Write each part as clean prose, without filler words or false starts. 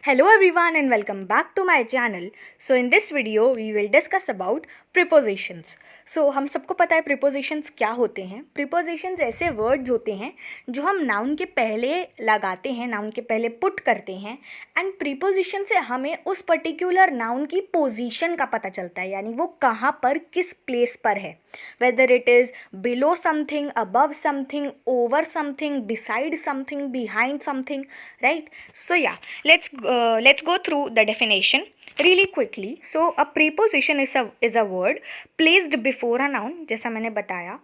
Hello everyone and welcome back to my channel. So in this video we will discuss about prepositions. So हम सबको पता है prepositions क्या होते हैं. Prepositions ऐसे words होते हैं जो हम noun के पहले लगाते हैं, noun के पहले put करते हैं and preposition से हमें उस particular noun की position का पता चलता है, यानी वो कहाँ पर किस place पर है, whether it is below something, above something, over something, beside something, behind something, right? So yeah, let's go through the definition really quickly. So a preposition is a word placed before a noun, जैसा मैंने बताया,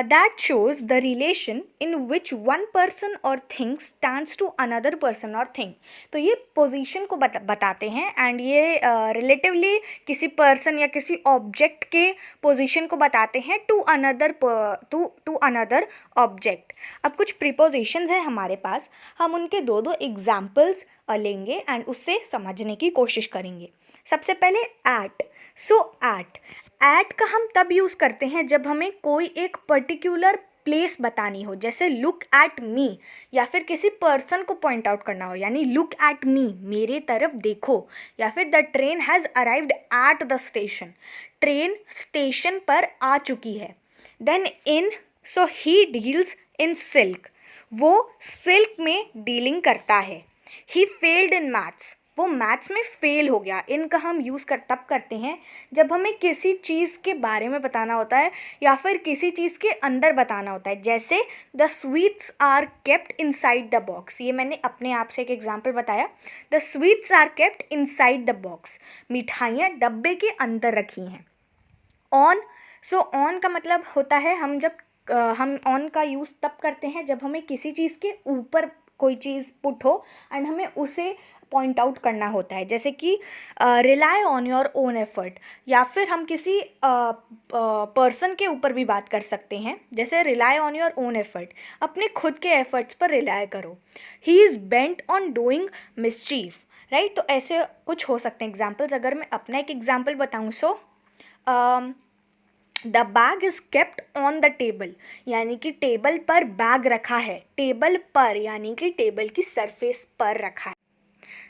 that shows the relation in which one person or thing stands to another person or thing. तो ये position को बताते हैं and ये relatively किसी पर्सन या किसी ऑब्जेक्ट के पोजीशन को बताते हैं टू अनदर ऑब्जेक्ट. अब कुछ प्रीपोजिशंस हैं हमारे पास, हम उनके दो एग्जाम्पल्स लेंगे एंड उससे समझने की कोशिश करेंगे. सबसे पहले एट. सो एट का हम तब यूज़ करते हैं जब हमें कोई एक पर्टिकुलर प्लेस बतानी हो, जैसे लुक एट मी, या फिर किसी पर्सन को पॉइंट आउट करना हो, यानी लुक एट मी, मेरे तरफ देखो, या फिर the train has arrived at the station, train station पर आ चुकी है. Then in, so he deals in silk, वो सिल्क में डीलिंग करता है. ही फेल्ड इन मैथ्स, वो मैथ्स में फेल हो गया. इनका हम यूज़ तब करते हैं जब हमें किसी चीज़ के बारे में बताना होता है या फिर किसी चीज़ के अंदर बताना होता है, जैसे the sweets are kept inside the box. ये मैंने अपने आप से एक एग्जांपल बताया. The sweets are kept inside the box, मिठाइयाँ डब्बे के अंदर रखी हैं. ऑन, सो ऑन का मतलब होता है हम ऑन का यूज़ तब करते हैं जब हमें किसी चीज़ के ऊपर कोई चीज़ पुट हो एंड हमें उसे पॉइंट आउट करना होता है, जैसे कि rely on your own effort, या फिर हम किसी पर्सन के ऊपर भी बात कर सकते हैं, जैसे rely on your own effort, अपने खुद के एफर्ट्स पर रिलाई करो. He is bent on doing mischief, right. तो ऐसे कुछ हो सकते हैं एग्जाम्पल्स. अगर मैं अपना एक एग्जाम्पल बताऊँ, so the bag is kept on the table, यानी कि टेबल पर बैग रखा है. टेबल पर यानी कि टेबल की सरफेस पर रखा है.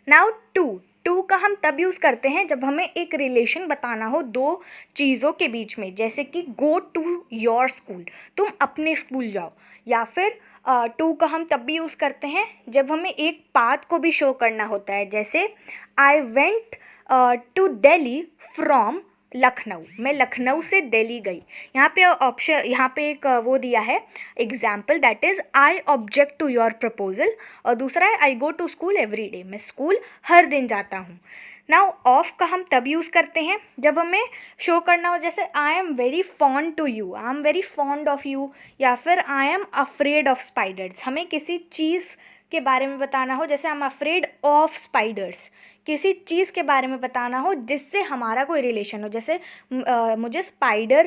नाउ टू का हम तब यूज़ करते हैं जब हमें एक रिलेशन बताना हो दो चीज़ों के बीच में, जैसे कि गो टू योर स्कूल, तुम अपने स्कूल जाओ. या फिर टू का हम तब भी यूज़ करते हैं जब हमें एक पाथ को भी शो करना होता है, जैसे I went to Delhi from Lucknow, मैं लखनऊ से दिल्ली गई. यहाँ पे एक वो दिया है example, that is I object to your proposal, और दूसरा है I go to school every day, मैं स्कूल हर दिन जाता हूँ. नाउ ऑफ का हम तब यूज़ करते हैं जब हमें शो करना हो, जैसे I am very fond to you, I am very fond of you, या फिर I am afraid of spiders. हमें किसी चीज़ के बारे में बताना हो, जैसे I am afraid of spiders, किसी चीज़ के बारे में बताना हो जिससे हमारा कोई रिलेशन हो, जैसे मुझे स्पाइडर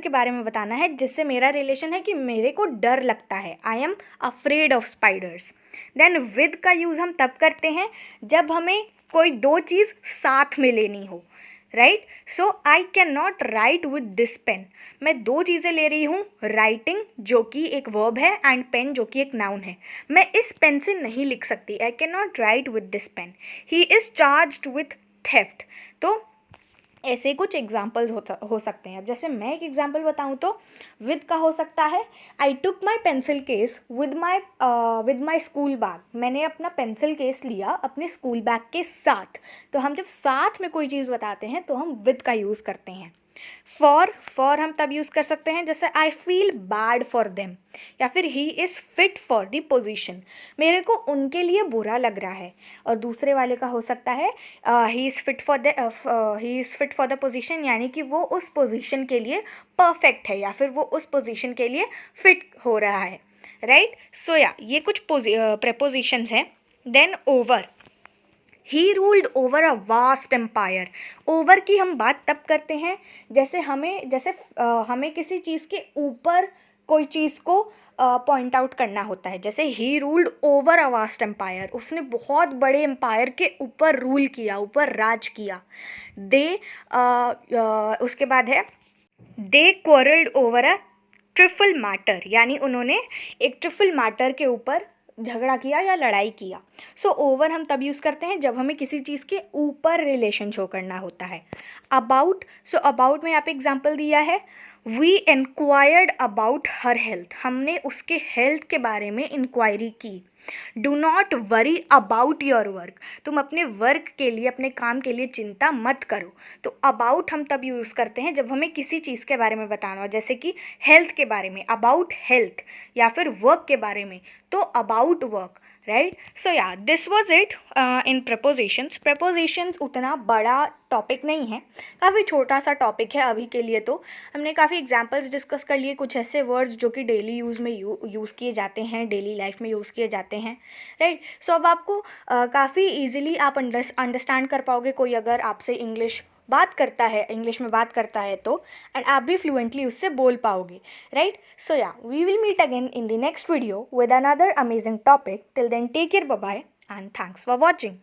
के बारे में बताना है जिससे मेरा रिलेशन है कि मेरे को डर लगता है, I am afraid of spiders. Then with का यूज़ हम तब करते हैं जब हमें कोई दो चीज़ साथ में लेनी हो, right. So I can not write with this pen, मैं दो चीज़ें ले रही हूँ, राइटिंग जो कि एक वर्ब है एंड पेन जो कि एक नाउन है. मैं इस पेन से नहीं लिख सकती, I can not write with this pen. He is charged with theft. तो ऐसे कुछ एग्जाम्पल्स हो सकते हैं. अब जैसे मैं एक एग्जाम्पल बताऊँ तो विद का हो सकता है I took my pencil case with my school bag, मैंने अपना पेंसिल केस लिया अपने स्कूल बैग के साथ. तो हम जब साथ में कोई चीज़ बताते हैं तो हम विद का यूज़ करते हैं. फॉर हम तब यूज़ कर सकते हैं जैसे I feel bad for them, या फिर he is fit for the position, मेरे को उनके लिए बुरा लग रहा है. और दूसरे वाले का हो सकता है he is fit for the position, यानी कि वो उस पोजीशन के लिए परफेक्ट है या फिर वो उस पोजीशन के लिए फिट हो रहा है, राइट. सो या ये कुछ प्रेपोजिशंस हैं. Then over, he ruled over a vast empire. Over की हम बात तब करते हैं जैसे हमें किसी चीज़ के ऊपर कोई चीज़ को पॉइंट आउट करना होता है, जैसे he ruled over a vast empire, उसने बहुत बड़े एम्पायर के ऊपर रूल किया, ऊपर राज किया. उसके बाद है they quarrelled over a trifle matter, यानी उन्होंने एक ट्रिफल मैटर के ऊपर झगड़ा किया या लड़ाई किया। सो ओवर हम तब यूज़ करते हैं जब हमें किसी चीज़ के ऊपर रिलेशन शो करना होता है। अबाउट, सो अबाउट में यहाँ पे एग्जाम्पल दिया है, we inquired about her health, हमने उसके हेल्थ के बारे में इंक्वायरी की। Do not worry about your work, तुम अपने वर्क के लिए, अपने काम के लिए चिंता मत करो। तो अबाउट हम तब यूज़ करते हैं जब हमें किसी चीज़ के बारे में बताना हो, जैसे कि हेल्थ के बारे में, अबाउट हेल्थ, या फिर वर्क के बारे में तो अबाउट वर्क, राइट। सो या this was it in prepositions. Prepositions उतना बड़ा टॉपिक नहीं है, काफ़ी छोटा सा टॉपिक है अभी के लिए। तो हमने काफ़ी एग्जांपल्स डिस्कस कर लिए, कुछ ऐसे वर्ड्स जो कि डेली यूज़ में यूज़ किए जाते हैं, डेली लाइफ में यूज़ किए जाते हैं, राइट। सो अब आपको काफ़ी ईजिली आप अंडरस्टैंड कर पाओगे, कोई अगर आपसे इंग्लिश में बात करता है तो, एंड आप भी फ्लुएंटली उससे बोल पाओगे, राइट। सो या we will meet again in the next video with another amazing topic. Till then take care, bye bye and thanks for watching.